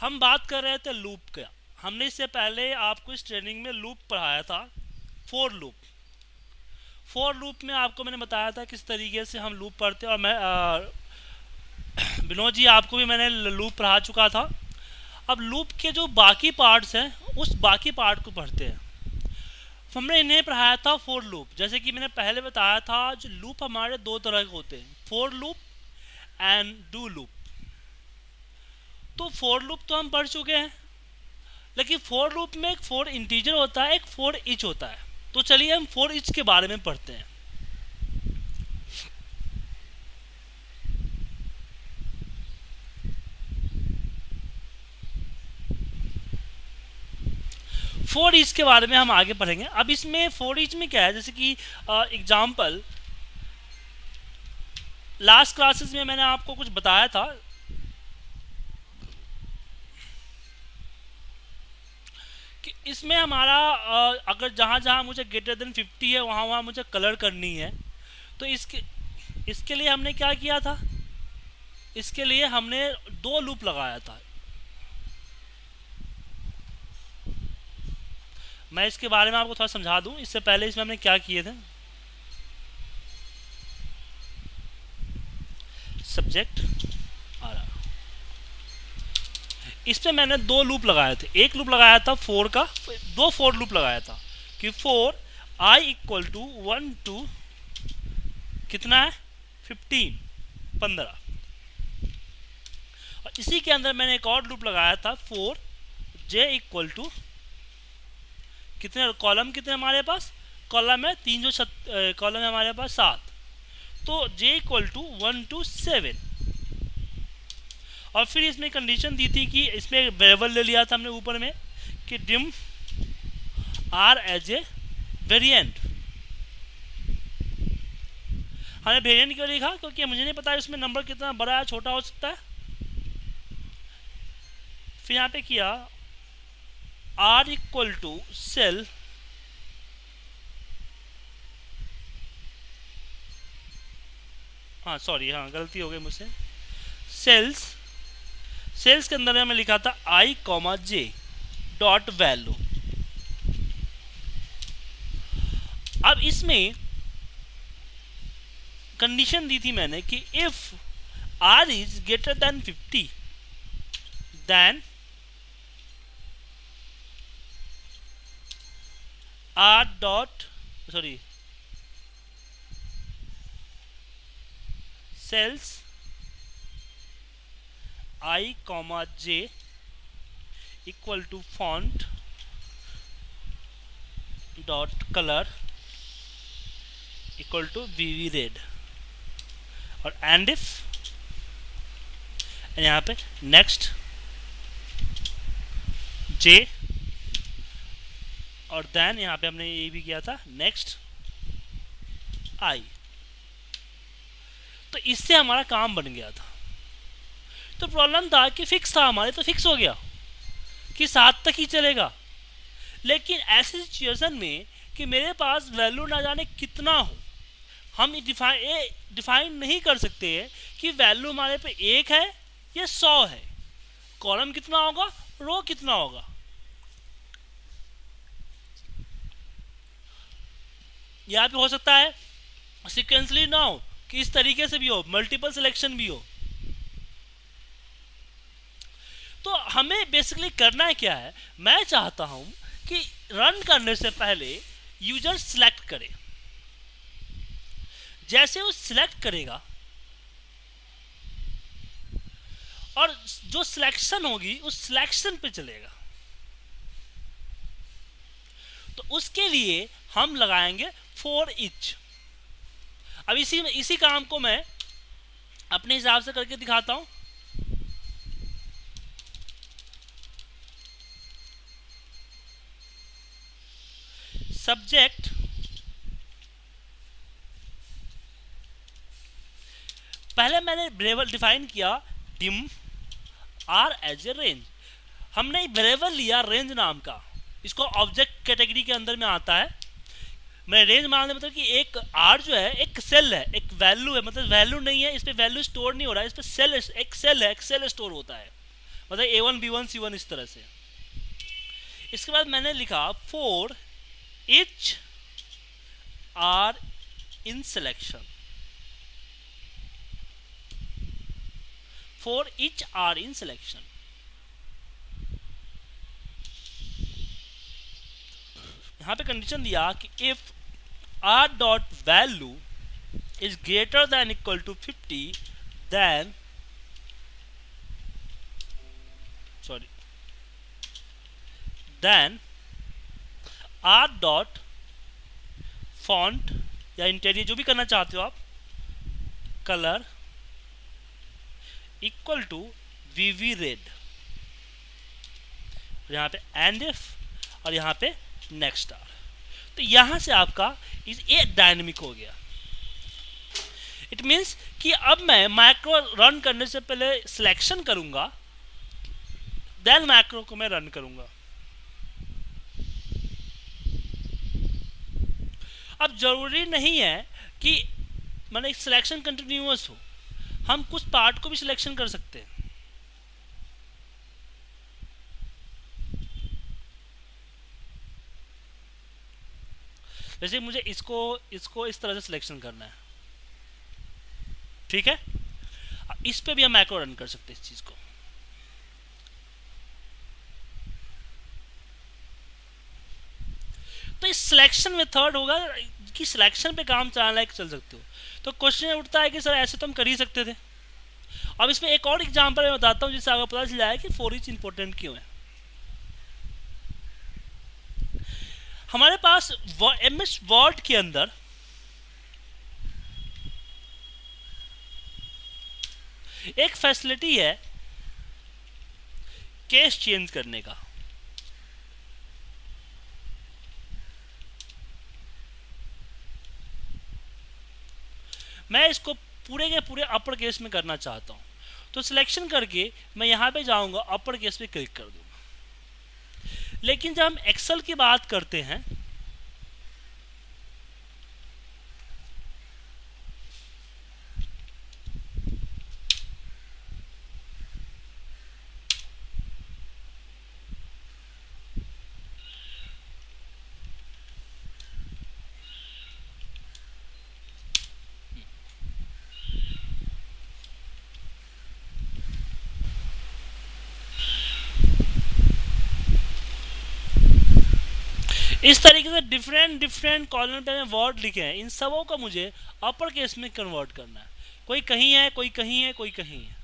हम बात कर रहे थे लूप का। हमने इससे पहले आपको इस ट्रेनिंग में लूप पढ़ाया था, फोर लूप। फोर लूप में आपको मैंने बताया था किस तरीके से हम लूप पढ़ते हैं, और मैं विनोद जी आपको भी मैंने लूप पढ़ा चुका था। अब लूप के जो बाकी पार्ट्स हैं उस बाकी पार्ट को पढ़ते हैं। हमने इन्हें पढ़ाया था फोर लूप। जैसे कि मैंने पहले बताया था, जो लूप हमारे दो तरह के होते हैं, for loop and do loop. तो फोर लूप तो हम पढ़ चुके हैं, लेकिन फोर लूप में एक फोर इंटीजर होता है, एक फोर ईच होता है। तो चलिए हम फोर ईच के बारे में पढ़ते हैं। फोर ईच के बारे में हम आगे पढ़ेंगे। अब इसमें फोर ईच में क्या है, जैसे कि एग्जाम्पल लास्ट क्लासेस में मैंने आपको कुछ बताया था कि इसमें हमारा अगर जहाँ जहाँ मुझे ग्रेटर देन 50 है वहाँ वहाँ मुझे कलर करनी है। तो इसके लिए हमने क्या किया था, इसके लिए हमने दो लूप लगाया था। मैं इसके बारे में आपको थोड़ा समझा दूं, इससे पहले इसमें हमने क्या किए थे। सब्जेक्ट आ रहा, इसमें मैंने दो लूप लगाए थे। एक लूप लगाया था फोर का, दो फोर लूप लगाया था कि for i equal to 1 to कितना है 15 15। और इसी के अंदर मैंने एक और लूप लगाया था फोर जे इक्वल टू कितने, कॉलम कितने हमारे पास, कॉलम है तीन, जो कॉलम है हमारे पास 7। तो j इक्वल टू 1 टू 7। और फिर इसमें कंडीशन दी थी कि इसमें वेरिएबल ले लिया था हमने ऊपर में कि dim are as a variant. हमने वेरिएंट क्यों लिखा, क्योंकि मुझे नहीं पता इसमें नंबर कितना बड़ा या छोटा हो सकता है। फिर यहाँ पे किया आर इक्वल टू सेल गलती हो गई मुझसे। सेल्स के अंदर हमें लिखा था I comma J dot value. अब इसमें कंडीशन दी थी मैंने कि if R is greater than 50 then R dot cells I comma J equal to font dot colour equal to VB red. और एंड इफ यहाँ पे नेक्स्ट जे, और देन यहाँ पे हमने ये भी किया था नेक्स्ट आई। तो इससे हमारा काम बन गया था। तो प्रॉब्लम था कि फिक्स था हमारे, तो फिक्स हो गया कि 7 तक ही चलेगा। लेकिन ऐसी सिचुएशन में कि मेरे पास वैल्यू ना जाने कितना हो, हम डिफाइन नहीं कर सकते हैं कि वैल्यू हमारे पे 1 है या 100 है, कॉलम कितना होगा, रो कितना होगा। यहाँ पे हो सकता है सीक्वेंसली ना हो, कि इस तरीके से भी हो, मल्टीपल सिलेक्शन भी हो। तो हमें बेसिकली करना क्या है, मैं चाहता हूं कि रन करने से पहले यूजर सिलेक्ट करे। जैसे वो सिलेक्ट करेगा और जो सिलेक्शन होगी उस सिलेक्शन पे चलेगा, तो उसके लिए हम लगाएंगे फॉर ईच। अब इसी काम को मैं अपने हिसाब से करके दिखाता हूं। सब्जेक्ट पहले मैंने वेरिएबल डिफाइन किया dim are as a range. हमने वेरिएबल लिया रेंज नाम का, इसको ऑब्जेक्ट कैटेगरी के अंदर में आता है। मैं रेंज मानने मतलब कि एक आर जो है एक सेल है, एक वैल्यू है, मतलब वैल्यू नहीं है, इस पे वैल्यू स्टोर नहीं हो रहा है, इस पे सेल, एक सेल है, एक सेल स्टोर होता है। मतलब A1 B1 C1 इस तरह से। इसके बाद मैंने लिखा for each R in selection, for each R in selection. यहां पे कंडीशन दिया कि if R dot value is greater than equal to 50 then r dot font या इंटीरियर जो भी करना चाहते हो आप, colour equal to VV red, यहाँ पे एंड इफ और यहाँ पे नेक्स्ट आर। तो यहाँ से आपका ये डायनेमिक हो गया। इट मीन्स कि अब मैं मैक्रो रन करने से पहले सिलेक्शन करूंगा, देन मैक्रो को मैं रन करूंगा। अब जरूरी नहीं है कि मैंने सिलेक्शन कंटिन्यूअस हो, हम कुछ पार्ट को भी सिलेक्शन कर सकते हैं। जैसे मुझे इसको इस तरह से सिलेक्शन करना है, ठीक है। इस पे भी हम मैक्रो रन कर सकते हैं इस चीज को। तो इस सिलेक्शन मेथड होगा कि सिलेक्शन पे काम चलाना चल सकते हो। तो क्वेश्चन उठता है कि सर ऐसे तो हम कर ही सकते थे। अब इसमें एक और एग्जांपल मैं बताता हूं जिससे आपको पता चल जाए कि फॉर ईच इंपॉर्टेंट क्यों है। हमारे पास MS वर्ड के अंदर एक फैसिलिटी है केस चेंज करने का। मैं इसको पूरे के पूरे अपर केस में करना चाहता हूं, तो सिलेक्शन करके मैं यहां पे जाऊंगा, अपर केस पे क्लिक कर दूंगा। लेकिन जब हम एक्सेल की बात करते हैं इस तरीके से डिफरेंट कॉलम पे वर्ड लिखे हैं, इन सबों को मुझे अपर केस में कन्वर्ट करना है। कोई कहीं है, कोई कहीं है, कोई कहीं है।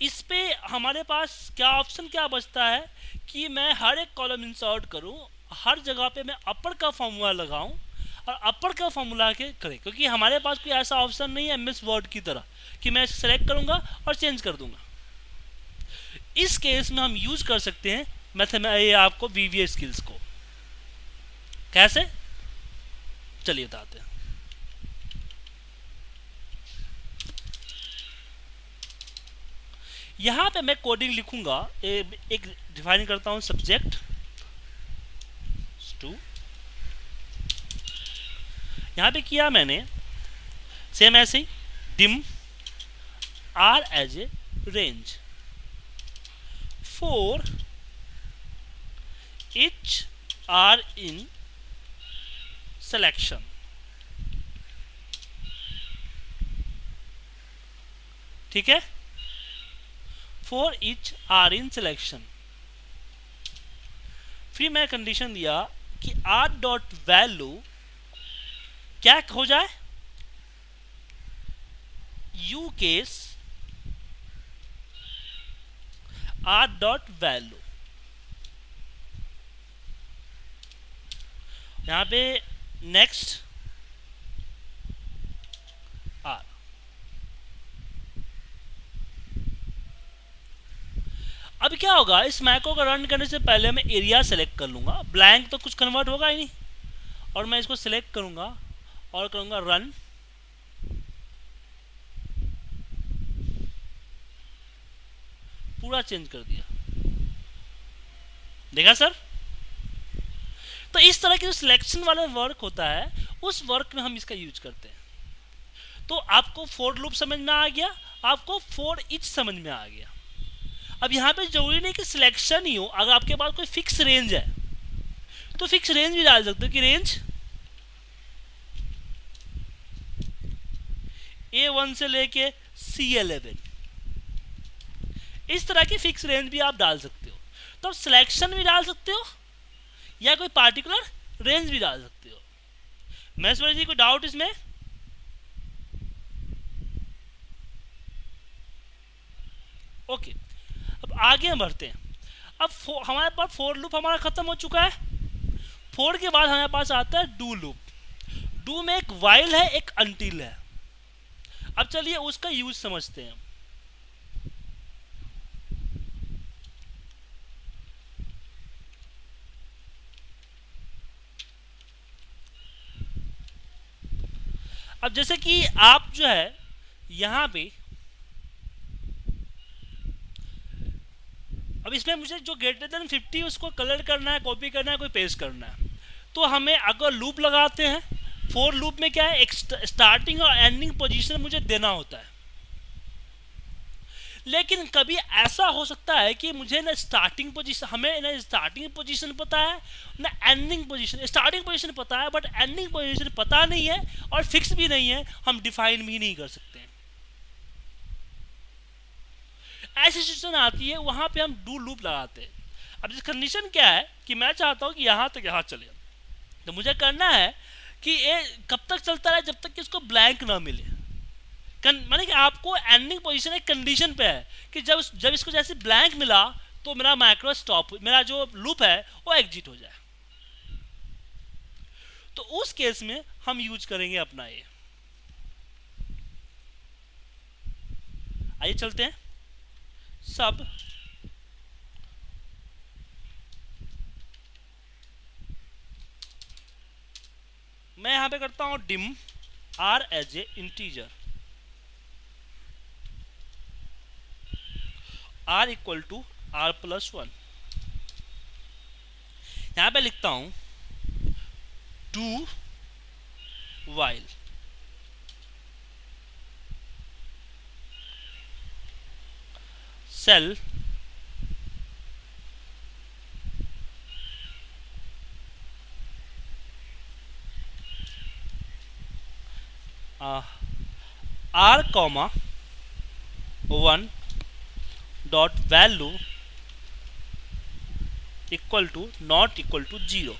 इस पे हमारे पास क्या ऑप्शन क्या बचता है कि मैं हर एक कॉलम इंसर्ट करूं, हर जगह पे मैं अपर का फॉर्मूला लगाऊं और अपर का फॉर्मूला के करें, क्योंकि हमारे पास कोई ऐसा ऑप्शन नहीं है MS वर्ड की तरह कि मैं सेलेक्ट करूंगा और चेंज कर दूंगा। इस केस में हम यूज कर सकते हैं मेथड में ये आपको VBA स्किल्स को। कैसे, चलिए बताते हैं। यहां पे मैं कोडिंग लिखूंगा, एक डिफाइन करता हूं सब्जेक्ट टू। यहां पे किया मैंने सेम ऐसे ही dim R as a range for each R in selection. ठीक है, for each R in selection. फिर मैं कंडीशन दिया कि R डॉट वैल्यू क्या हो जाए, you case R dot value. यहां पे नेक्स्ट R। अब क्या होगा, इस मैको को रन करने से पहले मैं एरिया सेलेक्ट कर लूंगा, ब्लैंक तो कुछ कन्वर्ट होगा ही नहीं, और मैं इसको सेलेक्ट करूंगा और करूंगा रन। पूरा चेंज कर दिया, देखा सर। तो इस तरह के जो सिलेक्शन वाला वर्क होता है उस वर्क में हम इसका यूज करते हैं। तो आपको फॉर लूप समझ में आ गया, आपको फॉर ईच समझ में आ गया। अब यहाँ पे जरूरी नहीं कि सिलेक्शन ही हो, अगर आपके पास कोई फिक्स रेंज है तो फिक्स रेंज भी डाल सकते हो कि रेंज A1 से लेके C11, इस तरह की फिक्स रेंज भी आप डाल सकते हो। तो आप सिलेक्शन भी डाल सकते हो या कोई पार्टिकुलर रेंज भी डाल सकते हो। महेश्वर जी कोई डाउट इसमें? ओके, अब आगे हम बढ़ते हैं। अब हमारे पास फोर लूप हमारा खत्म हो चुका है। फोर के बाद हमारे पास आता है डू लूप। डू में एक वाइल है, एक अनटिल है। अब चलिए उसका यूज समझते हैं। अब जैसे कि आप जो है यहां पे, अब इसमें मुझे जो ग्रेटर देन 50 उसको कलर करना है, कॉपी करना है, कोई पेस्ट करना है, तो हमें अगर लूप लगाते हैं, फोर लूप में क्या है, एक स्टार्टिंग और एंडिंग पोजीशन मुझे देना होता है। लेकिन कभी ऐसा हो सकता है कि मुझे ना स्टार्टिंग पोजीशन, हमें ना स्टार्टिंग पोजीशन पता है ना एंडिंग पोजीशन। स्टार्टिंग पोजीशन पता है बट एंडिंग पोजीशन पता नहीं है और फिक्स भी नहीं है, हम डिफाइन भी नहीं कर सकते हैं। ऐसी सिचुएशन आती है, वहां पे हम डू लूप लगाते हैं। अब इस कंडीशन क्या है कि मैं चाहता हूं कि यहां तक यहां चले, तो मुझे करना है कि ये कब तक चलता है, जब तक कि इसको ब्लैंक ना मिले। माने कि आपको एंडिंग पोजीशन एक कंडीशन पे है कि जब इसको जैसे ब्लैंक मिला तो मेरा माइक्रो स्टॉप, मेरा जो लूप है वो एग्जिट हो जाए। तो उस केस में हम यूज करेंगे अपना ये। आइए चलते हैं। सब मैं यहां पे करता हूं dim are as a integer, R equal to R plus 1। यहां पे लिखता हूं do while cell R comma 1 dot value equal to not equal to 0।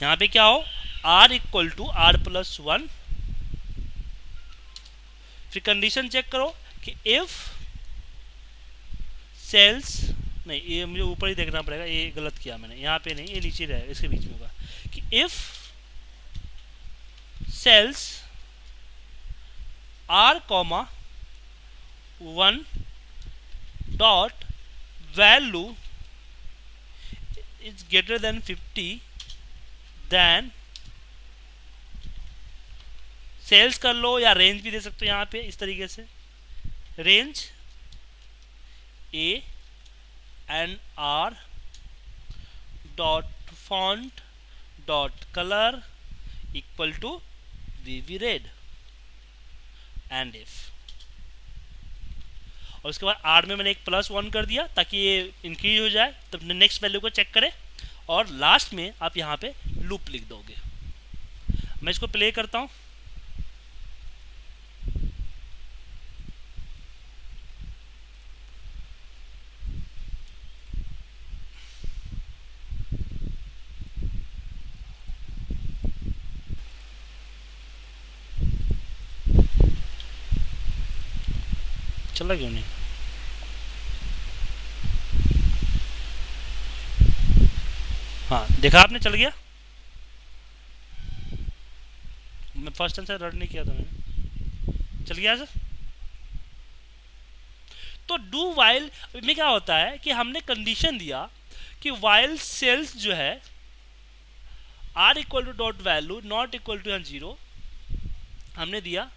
यहां पे क्या हो, R equal to R plus 1। फिर कंडीशन चेक करो कि इफ सेल्स, नहीं ये मुझे ऊपर ही देखना पड़ेगा, ये गलत किया मैंने, यहाँ पे नहीं, ये नीचे रहेगा, इसके बीच में होगा कि if cells R comma 1 dot value is greater than 50, then cells कर लो या रेंज भी दे सकते हो यहाँ पे इस तरीके से, range A and R dot font dot colour equal to VB red end if. और उसके बाद आर में मैंने एक +1 कर दिया ताकि ये इंक्रीज हो जाए, तब नेक्स्ट वैल्यू को चेक करें, और लास्ट में आप यहाँ पे लूप लिख दोगे। मैं इसको प्ले करता हूँ। चला क्यों नहीं? हाँ देखा आपने, चल गया। मैं फर्स्ट टाइम से रन नहीं किया था मैंने, चल गया सर। तो डू वाइल में क्या होता है कि हमने कंडीशन दिया कि वाइल सेल्स जो है R equal to dot value not equal to 0 हमने दिया।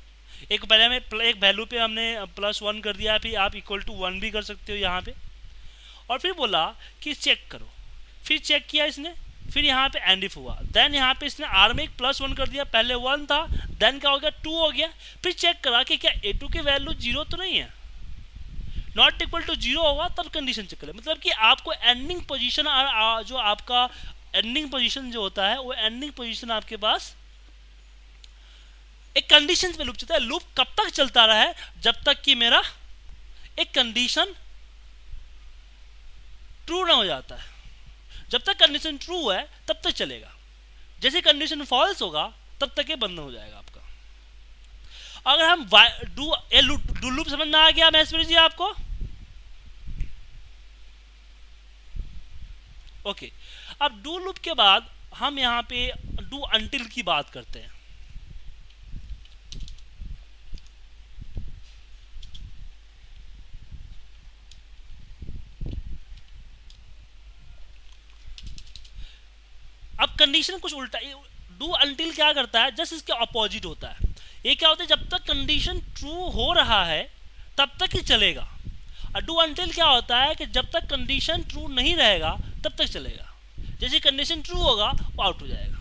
एक पहले हमें एक वैल्यू पे हमने +1 कर दिया, फिर आप इक्वल टू 1 भी कर सकते हो यहाँ पे, और फिर बोला कि चेक करो। फिर चेक किया इसने, फिर यहाँ पे एंड इफ हुआ, देन यहाँ पे इसने आर में एक +1 कर दिया, पहले 1 था, देन क्या हो गया 2 हो गया। फिर चेक करा कि क्या A2 की वैल्यू 0 तो नहीं है, नॉट इक्वल टू जीरो होगा तब कंडीशन चेक करें। मतलब कि आपको एंडिंग पोजीशन जो आपका एंडिंग पोजीशन जो होता है वो एंडिंग पोजीशन आपके पास एक कंडीशन पे लूप चलता है। लूप कब तक चलता रहा है? जब तक कि मेरा एक कंडीशन ट्रू ना हो जाता है। जब तक कंडीशन ट्रू है तब तक चलेगा, जैसे कंडीशन फॉल्स होगा तब तक ये बंद हो जाएगा आपका। अगर हम डू लूप समझ में आ गया महेश्वरी जी आपको? ओके, अब डू लूप के बाद हम यहाँ पे डू अंटिल की बात करते हैं। अब कंडीशन कुछ उल्टा, डू अंटिल क्या करता है, जस्ट इसके अपोजिट होता है। ये क्या होता है, जब तक कंडीशन ट्रू हो रहा है तब तक ही चलेगा। और डू अंटिल क्या होता है कि जब तक कंडीशन ट्रू नहीं रहेगा तब तक चलेगा। जैसे कंडीशन ट्रू होगा वो आउट हो जाएगा।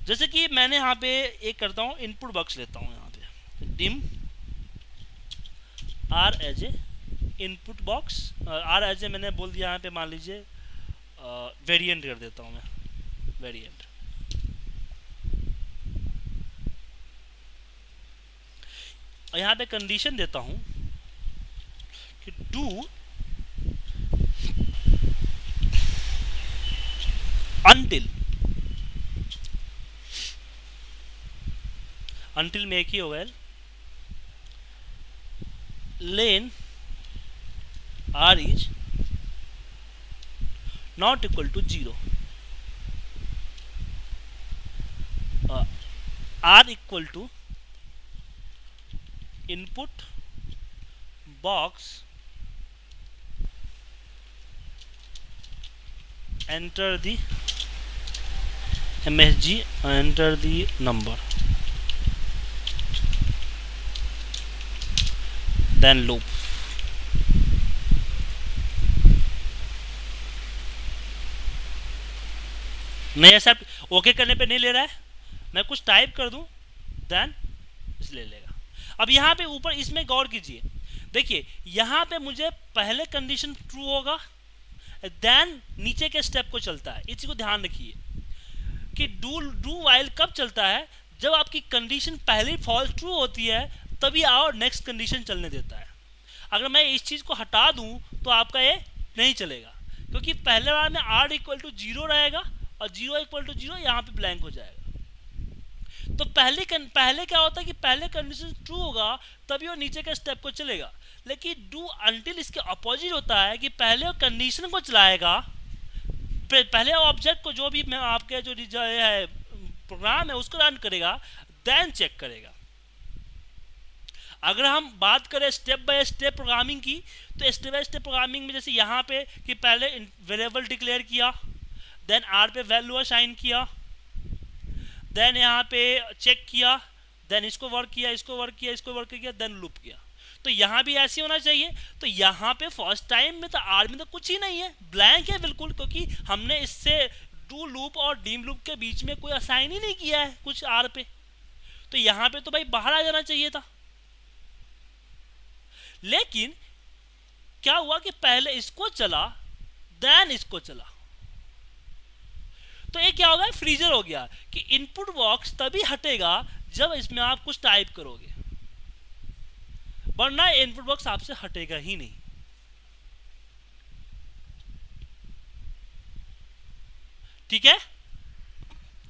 जैसे कि मैंने यहाँ पे एक करता हूँ, इनपुट बॉक्स लेता हूँ यहाँ पे, dim are as a input box, R as a मैंने बोल दिया यहाँ पे, मान लीजिए वेरिएंट कर देता हूँ मैं, वेरिएंट। और यहाँ पे कंडीशन देता हूँ कि डू अंटिल में एक ही होगा, len R is not equal to zero, R equal to input box enter the MSG, enter the number, then loop। नहीं एक्सेप्ट, ओके करने पे नहीं ले रहा है, मैं कुछ टाइप कर दूं देन इस ले लेगा। अब यहाँ पे ऊपर इसमें गौर कीजिए, देखिए यहाँ पे मुझे पहले कंडीशन ट्रू होगा देन नीचे के स्टेप को चलता है। इसी को ध्यान रखिए कि डू वाइल कब चलता है, जब आपकी कंडीशन पहले फॉल्स ट्रू होती है तभी और नेक्स्ट कंडीशन चलने देता है। अगर मैं इस चीज़ को हटा दूं तो आपका ये नहीं चलेगा, क्योंकि पहले बार में आर इक्वल टू जीरो रहेगा और जीरो इक्वल टू जीरो यहाँ पे ब्लैंक हो जाएगा। तो पहले क्या होता है कि पहले कंडीशन ट्रू होगा तभी वो नीचे के स्टेप को चलेगा। लेकिन डू अंटिल इसके अपोजिट होता है कि पहले कंडीशन को चलाएगा, पहले ऑब्जेक्ट को, जो भी मैं आपके जो है प्रोग्राम है उसको रन करेगा, देन चेक करेगा। अगर हम बात करें स्टेप बाय स्टेप प्रोग्रामिंग की, तो स्टेप बाय स्टेप प्रोग्रामिंग में जैसे यहाँ पे कि पहले वेरिएबल डिक्लेयर किया, देन आर पे वैल्यू असाइन किया, देन यहाँ पे चेक किया, देन इसको वर्क किया, इसको वर्क किया, इसको वर्क किया, देन लूप किया। तो यहाँ भी ऐसे होना चाहिए। तो यहाँ पे फर्स्ट टाइम में तो आर में तो कुछ ही नहीं है, ब्लैंक है बिल्कुल, क्योंकि हमने इससे डू लूप और डीम लूप के बीच में कोई असाइन ही नहीं किया है कुछ आर पे। तो यहाँ पे तो भाई बाहर आ जाना चाहिए था। लेकिन क्या हुआ कि पहले इसको चला देन इसको चला, तो ये क्या होगा, फ्रीजर हो गया कि इनपुट बॉक्स तभी हटेगा जब इसमें आप कुछ टाइप करोगे, वरना इनपुट बॉक्स आपसे हटेगा ही नहीं। ठीक है,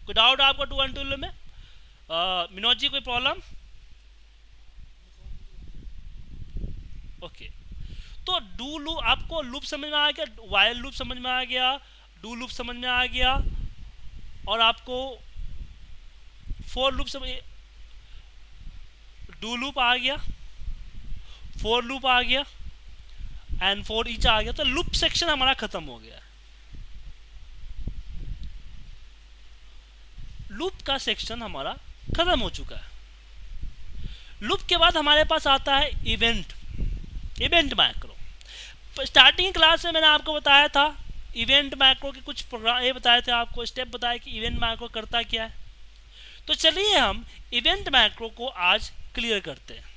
कोई डाउट आपको टू एंड टू में? विनोद जी कोई प्रॉब्लम? ओके, तो डू लूप आपको लूप समझ में आ गया, वाइल लूप समझ में आ गया, डू लूप समझ में आ गया, और आपको फोर लूप समझ, डू लूप आ गया, फोर लूप आ गया, एंड फोर ईच आ गया। तो लूप सेक्शन हमारा खत्म हो गया। लूप का सेक्शन हमारा खत्म हो चुका है। लूप के बाद हमारे पास आता है इवेंट मैक्रो। स्टार्टिंग क्लास में मैंने आपको बताया था इवेंट मैक्रो के कुछ प्रोग्राम, ये बताए थे आपको, स्टेप बताया कि इवेंट मैक्रो करता क्या है। तो चलिए हम इवेंट मैक्रो को आज क्लियर करते हैं।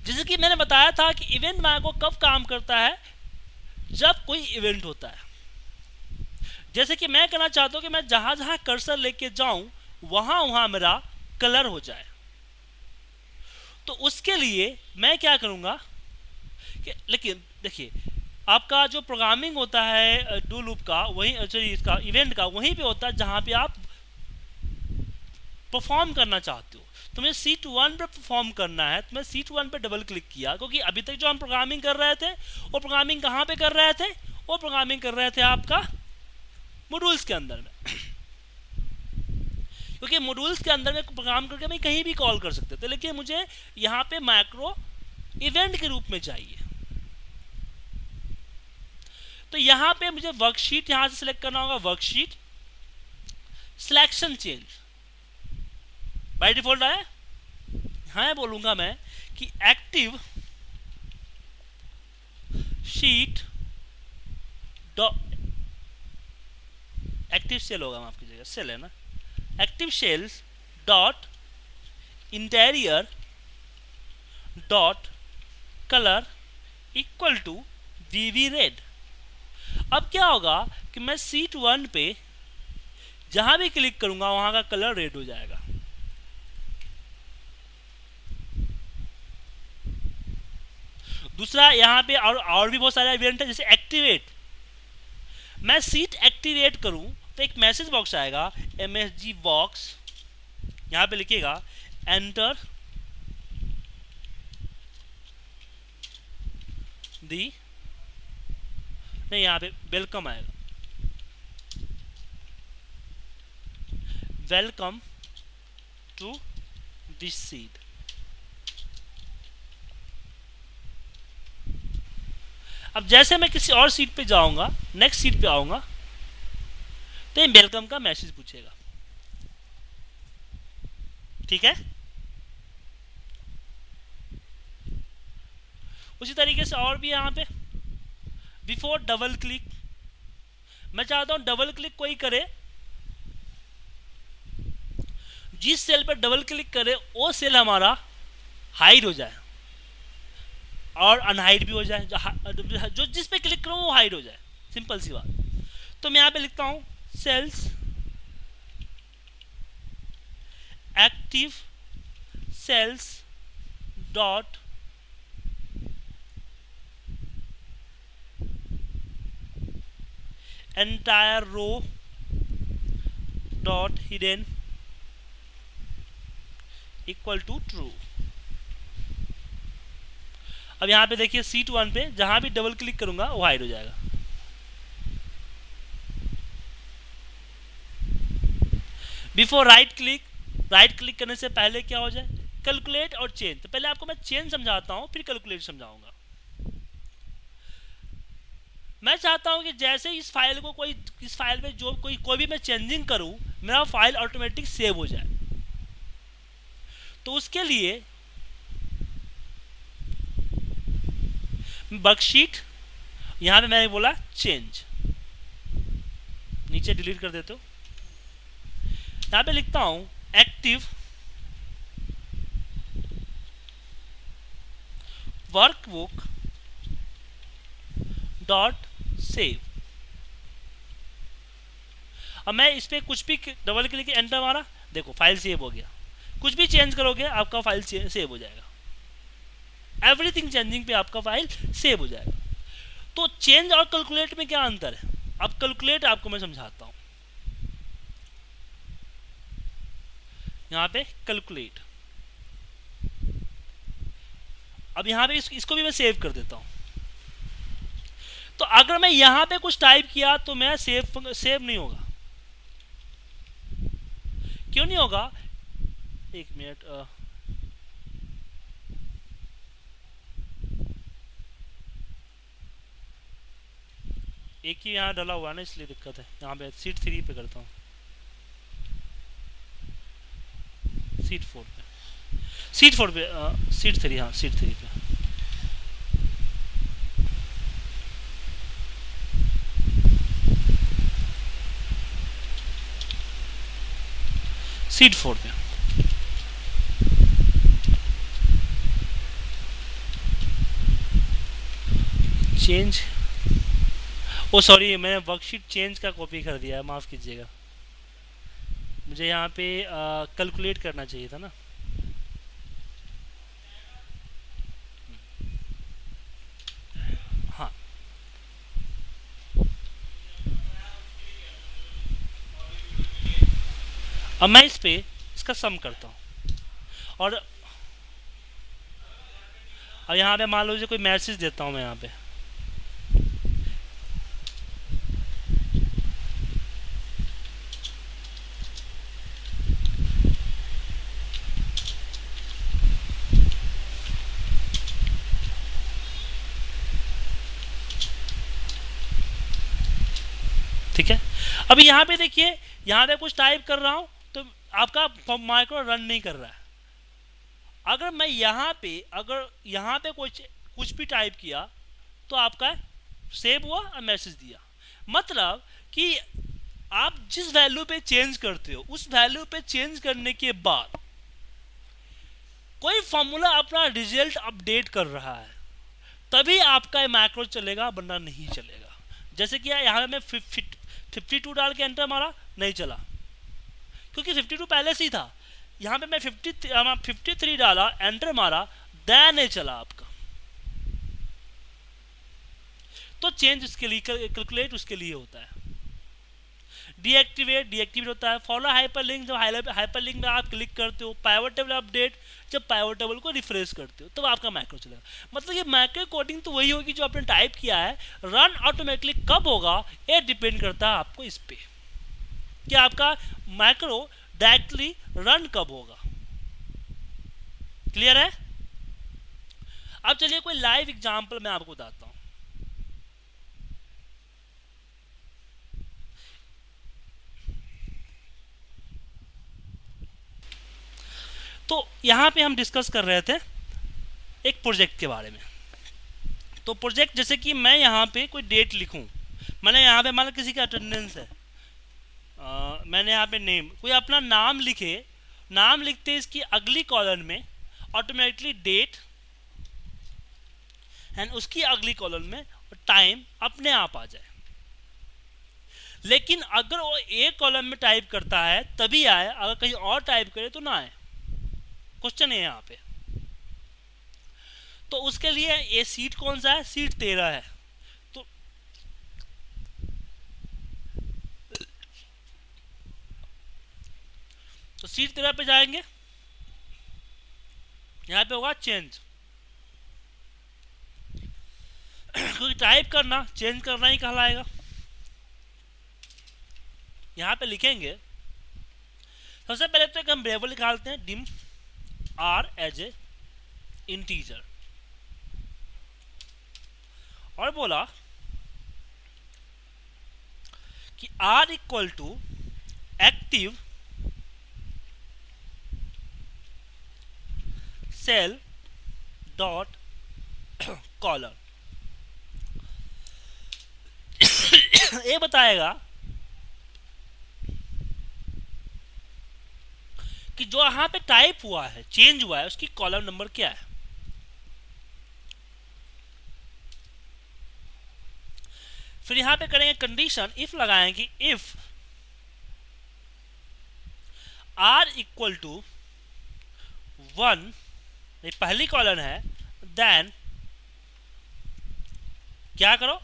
जैसे कि मैंने बताया था कि इवेंट मैंगो कब काम करता है, जब कोई इवेंट होता है। जैसे कि मैं कहना चाहता हूँ कि मैं जहां जहां कर्सर लेके जाऊं वहां वहां मेरा कलर हो जाए। तो उसके लिए मैं क्या करूंगा कि, लेकिन देखिए आपका जो प्रोग्रामिंग होता है डू लूप का, वही सॉरी इसका इवेंट का, वहीं पे होता है जहां पे आप परफॉर्म करना चाहते हो। तो मुझे सीट 1 पे परफॉर्म करना है, तो मैं सीट 1 पे डबल क्लिक किया, क्योंकि अभी तक जो हम प्रोग्रामिंग कर रहे थे वो प्रोग्रामिंग कहाँ पे कर रहे थे, वो प्रोग्रामिंग कर रहे थे आपका मॉड्यूल्स के अंदर में। क्योंकि मॉड्यूल्स के अंदर में प्रोग्राम करके मैं कहीं भी कॉल कर सकते थे, लेकिन मुझे यहाँ पे मैक्रो इवेंट के रूप में चाहिए। तो यहाँ पे मुझे वर्कशीट यहाँ से सिलेक्ट करना होगा, worksheet selection change by default आया। हाँ बोलूंगा मैं कि एक्टिव शीट एक्टिव सेल होगा, माफ कीजिएगा सेल है ना, active cells dot interior dot colour equal to VB red. अब क्या होगा कि मैं सीट 1 पे जहां भी क्लिक करूंगा वहां का कलर रेड हो जाएगा। दूसरा यहाँ पे और भी बहुत सारे इवेंट है, जैसे एक्टिवेट। मैं सीट एक्टिवेट करूं तो एक मैसेज बॉक्स आएगा, MSG बॉक्स, यहाँ पे लिखिएगा एंटर दी, नहीं यहाँ पे वेलकम आएगा, वेलकम टू दिस सीट। अब जैसे मैं किसी और सीट पे जाऊंगा, नेक्स्ट सीट पे आऊंगा, तो ये वेलकम का मैसेज पूछेगा। ठीक है, उसी तरीके से और भी यहाँ पे बिफोर डबल क्लिक, मैं चाहता हूं डबल क्लिक कोई करे, जिस सेल पर डबल क्लिक करे वो सेल हमारा हाइड हो जाए और अनहाइड भी हो जाए, जो जिस पे क्लिक करूं वो हाइड हो जाए, सिंपल सी बात। तो मैं यहाँ पे लिखता हूं cells active cells dot entire row dot hidden equal to true. अब यहाँ पे देखिए सीट 1 पे जहां भी डबल क्लिक करूंगा वो हाइड हो जाएगा। बिफोर राइट क्लिक करने से पहले क्या हो जाए, कैलकुलेट और चेंज। तो पहले आपको मैं चेंज समझाता हूं, फिर कैलकुलेट समझाऊंगा। मैं चाहता हूं कि जैसे इस फाइल में जो कोई भी मैं चेंजिंग करूं, मेरा फाइल ऑटोमेटिक सेव हो जाए। तो उसके लिए वर्कशीट, यहां पे मैंने बोला चेंज, नीचे डिलीट कर देते हो, यहां पे लिखता हूं एक्टिव वर्कबुक डॉट सेव। अब मैं इस पे कुछ भी डबल क्लिक एंटर मारा, देखो फाइल सेव हो गया। कुछ भी चेंज करोगे आपका फाइल सेव हो जाएगा, एवरीथिंग चेंजिंग पे आपका फाइल सेव हो जाएगा। तो चेंज और कैलकुलेट में क्या अंतर है, अब कैलकुलेट आपको मैं समझाता हूं। यहां पे कैलकुलेट, अब यहां पे इसको भी मैं सेव कर देता हूं। तो अगर मैं यहां पे कुछ टाइप किया तो मैं सेव नहीं होगा। क्यों नहीं होगा, एक मिनट, एक ही यहाँ डला हुआ है ना, इसलिए दिक्कत है। यहाँ पे सीट 3 पे करता हूँ, सीट 4 पे, सीट 3, हाँ सीट 3 पे। सीट 4 पे चेंज, ओ सॉरी मैंने वर्कशीट चेंज का कॉपी कर दिया है, माफ़ कीजिएगा। मुझे यहाँ पे कैलकुलेट करना चाहिए था ना। हाँ, अब मैं इस पे इसका सम करता हूँ, और अब यहाँ पे मान लीजिए कोई मैसेज देता हूँ मैं यहाँ पे, ठीक है। अभी यहाँ पे देखिए, यहाँ पे कुछ टाइप कर रहा हूँ तो आपका माइक्रो रन नहीं कर रहा है। अगर मैं यहाँ पे कुछ कुछ भी टाइप किया तो आपका सेव हुआ और मैसेज दिया। मतलब कि आप जिस वैल्यू पे चेंज करते हो उस वैल्यू पे चेंज करने के बाद कोई फॉर्मूला अपना रिजल्ट अपडेट कर रहा है तभी आपका मैक्रो चलेगा, वरना नहीं चलेगा। जैसे कि यहाँ मैं 52 डाल के एंटर मारा, नहीं चला क्योंकि 52 पहले से ही था। यहाँ पे मैं 53 डाला, एंटर मारा, देन नहीं चला आपका। तो चेंज उसके लिए, कैलकुलेट उसके लिए होता है। डीएक्टिवेट होता है। फॉलो हाइपरलिंक, जब हाइपरलिंक में आप क्लिक करते हो। पाइवट टेबल अपडेट, जब पाइवट टेबल को रिफ्रेश करते हो तब आपका मैक्रो चलेगा। मतलब ये मैक्रो कोडिंग तो वही होगी जो आपने टाइप किया है। रन ऑटोमेटिकली कब होगा ये डिपेंड करता है आपको इस पे कि आपका मैक्रो डायरेक्टली रन कब होगा। क्लियर है? अब चलिए कोई लाइव एग्जांपल मैं आपको बताता हूं। तो यहां पे हम डिस्कस कर रहे थे एक प्रोजेक्ट के बारे में। तो प्रोजेक्ट जैसे कि मैं यहाँ पे कोई डेट लिखूं, मैंने यहाँ पे मान लो किसी का अटेंडेंस है, मैंने यहाँ पे नेम, कोई अपना नाम लिखे, नाम लिखते इसकी अगली कॉलम में ऑटोमेटिकली डेट एंड उसकी अगली कॉलम में टाइम अपने आप आ जाए। लेकिन अगर वो एक कॉलम में टाइप करता है तभी आए, अगर कहीं और टाइप करे तो ना आए। क्वेश्चन है यहाँ पे। तो उसके लिए ये सीट कौन सा है? सीट 13 है। तो सीट 13 पे जाएंगे, यहाँ पे होगा चेंज क्योंकि टाइप करना चेंज करना ही कहलाएगा। यहाँ पे लिखेंगे, सबसे पहले तो एक हम वेरिएबल निकालते हैं, dim are as a integer, और बोला कि R equal to active cell dot column. ये बताएगा कि जो यहां पे टाइप हुआ है, चेंज हुआ है, उसकी कॉलम नंबर क्या है। फिर यहां पे करेंगे कंडीशन, इफ लगाएंगे, इफ आर इक्वल टू 1, ये पहली कॉलम है, देन क्या करो,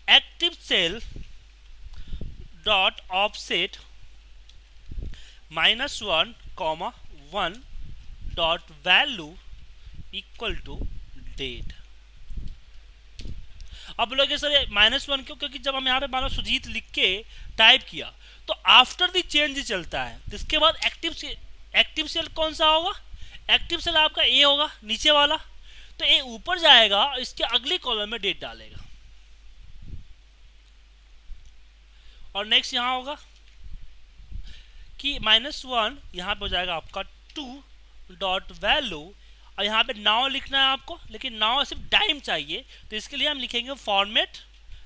active cell dot offset -1, 1 dot value equal to date. अब बोलोगे सर -1 क्यों? क्योंकि जब हम यहाँ पे मान लो सुजीत लिख के टाइप किया तो आफ्टर द चेंज चलता है, तो इसके बाद एक्टिव सेल कौन सा होगा? एक्टिव सेल आपका ए होगा, नीचे वाला। तो ए ऊपर जाएगा और इसके अगली कॉलम में डेट डालेगा, और नेक्स्ट यहां होगा कि -1, यहां पे हो जाएगा आपका 2 डॉट वैल्यू, और यहाँ पे नाउ लिखना है आपको, लेकिन नाउ सिर्फ टाइम चाहिए, तो इसके लिए हम लिखेंगे फॉर्मेट,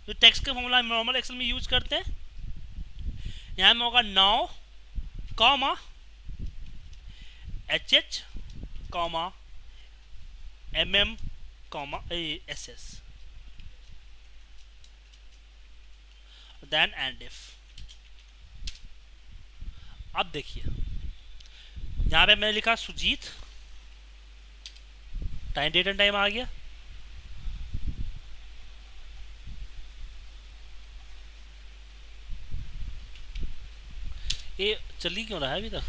जो टेक्स्ट का फॉर्मूला हम नॉर्मल एक्सेल में यूज करते हैं। यहाँ में होगा now comma HH comma MM comma S S then and if. अब देखिए यहाँ पे मैंने लिखा Sujit, time date and time आ गया। ये चली क्यों रहा है अभी तक?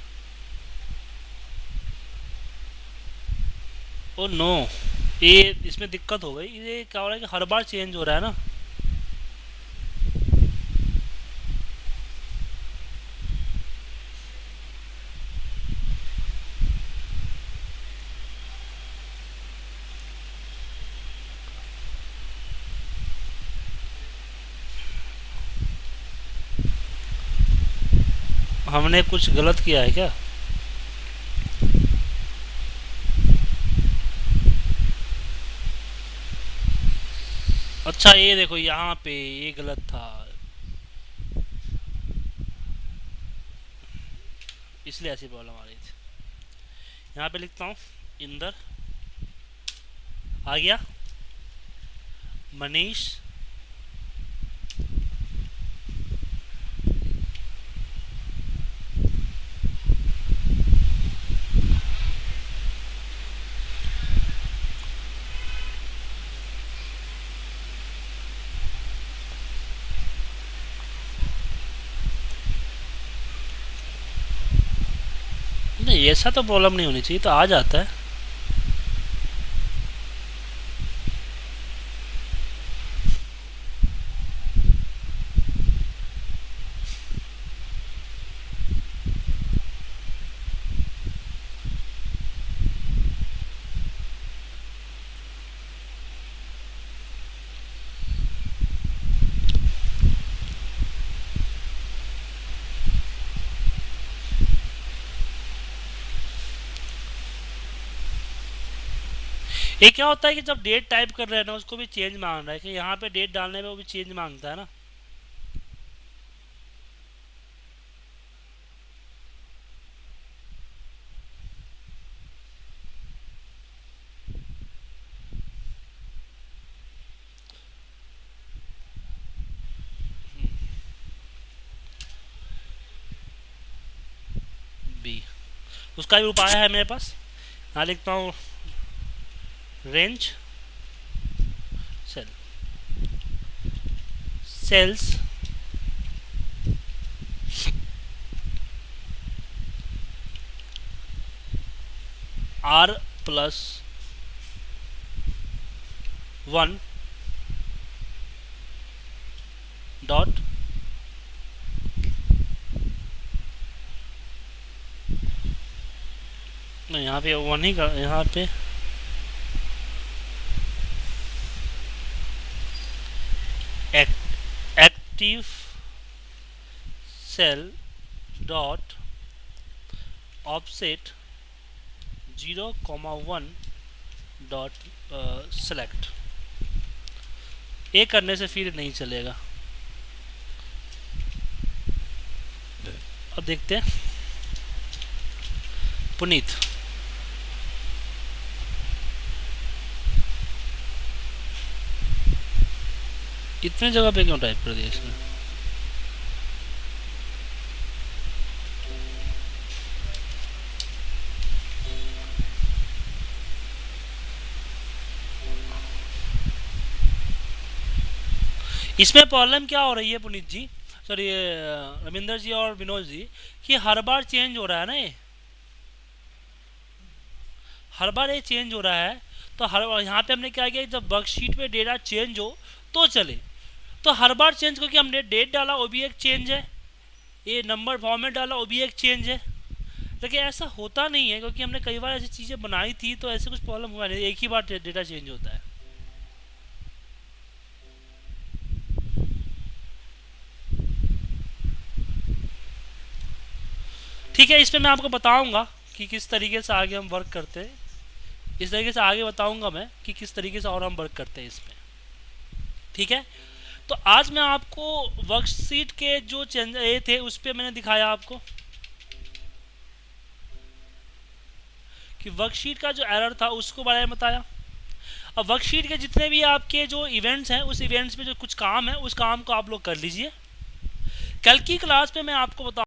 ओ नो, ये इसमें दिक्कत हो गई। ये क्या हो रहा है कि हर बार चेंज हो रहा है ना। हमने कुछ गलत किया है क्या? अच्छा ये देखो यहाँ पे ये गलत था, इसलिए ऐसी प्रॉब्लम आ रही थी। यहाँ पे लिखता हूँ इंदर, आ गया मनीष, नहीं ऐसा तो प्रॉब्लम नहीं होनी चाहिए, तो आ जाता है। ये क्या होता है कि जब डेट टाइप कर रहे हैं ना उसको भी चेंज मांग रहा है, कि यहाँ पे डेट डालने में वो भी चेंज मांगता है ना। बी, उसका भी उपाय है मेरे पास। यहाँ लिखता हूँ range cell, cells R plus 1 dot नहीं, यहाँ पे 1 ही का, यहाँ पे active cell dot offset 0,1 dot select. ये करने से फिर नहीं चलेगा। अब देखते हैं पुनीत, इतने जगह पे क्यों टाइप कर दिया इसने? इसमें प्रॉब्लम क्या हो रही है पुनीत जी, सॉरी रविंदर जी और विनोद जी, कि हर बार चेंज हो रहा है ना, ये हर बार ये चेंज हो रहा है। तो हर यहाँ पे हमने क्या किया, जब वर्कशीट में डेटा चेंज हो तो चले, तो हर बार चेंज करके हमने डेट डाला वो भी एक चेंज है, ये नंबर फॉर्मेट डाला वो भी एक चेंज है। लेकिन ऐसा होता नहीं है, क्योंकि हमने कई बार ऐसी चीज़ें बनाई थी, तो ऐसे कुछ प्रॉब्लम हुआ नहीं, एक ही बार डेटा चेंज होता है। ठीक है, इस पर मैं आपको बताऊंगा कि किस तरीके से आगे हम वर्क करते हैं। इस तरीके से आगे बताऊंगा मैं कि किस तरीके से और हम वर्क करते हैं इसमें। ठीक है, तो आज मैं आपको वर्कशीट के जो चेंज ये थे उस पर मैंने दिखाया आपको कि वर्कशीट का जो एरर था उसको बारे में बताया। अब वर्कशीट के जितने भी आपके जो इवेंट्स हैं, उस इवेंट्स में जो कुछ काम है, उस काम को आप लोग कर लीजिए। कल की क्लास में मैं आपको बता